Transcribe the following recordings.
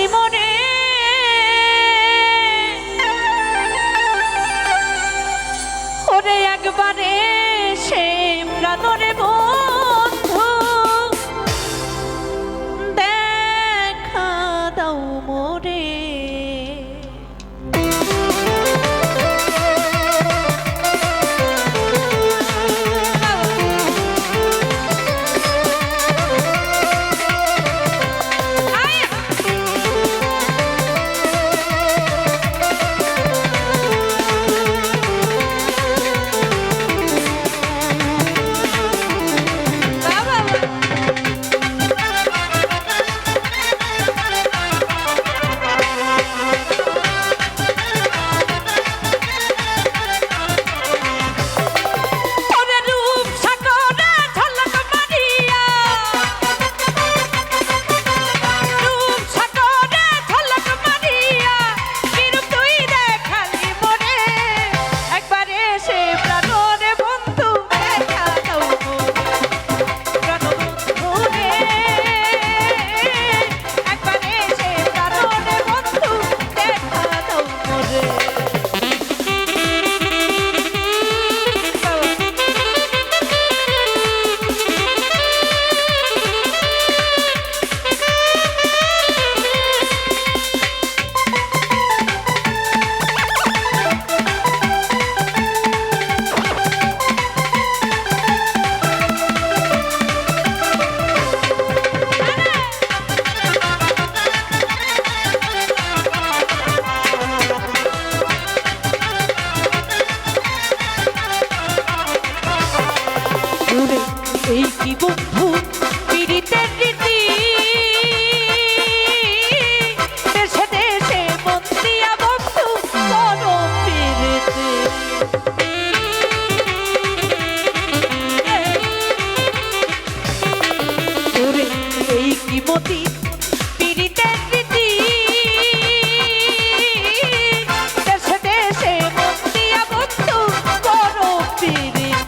দেখালি মনে ওরে একবারে সে প্রাণরে বন্ধু দেখা দাও মোরে এই কি বন্ধু পীড়িতের রীতি দেশে দেশে বন্দিয়া বন্ধু করো পীড়িতে ওরে এই কি মতি পীড়িতের রীতি দেশে দেশে বন্দিয়া বন্ধু করো পীড়িতে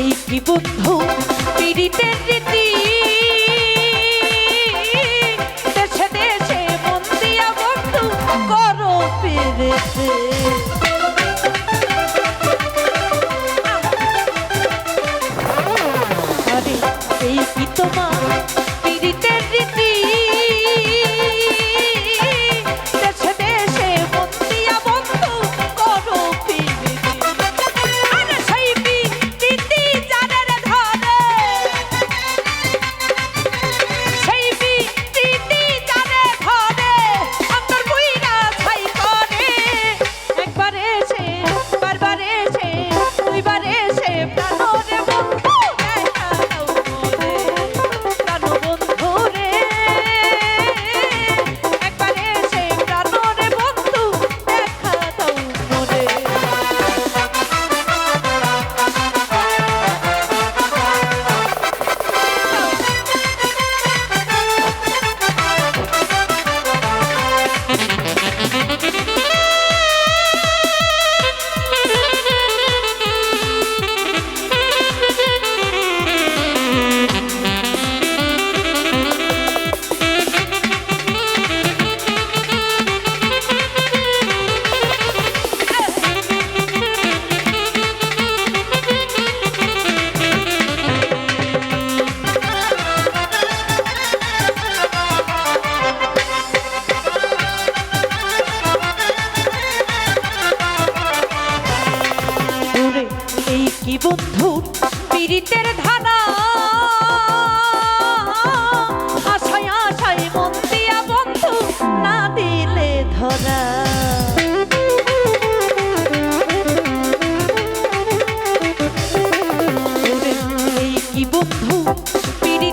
এই কি বন্ধু পীড়িতের রীতি দেশে দেশে বন্দিয়া বন্ধু করো পীড়িতে আরে এই কি তোমার পীড়িতের রীতি দেশে দেশে বন্দিয়া বন্ধু করো পীড়িতে প্রাণরে বন্ধু দেখা দাও মোরে প্রাণ বন্ধু পিরিতি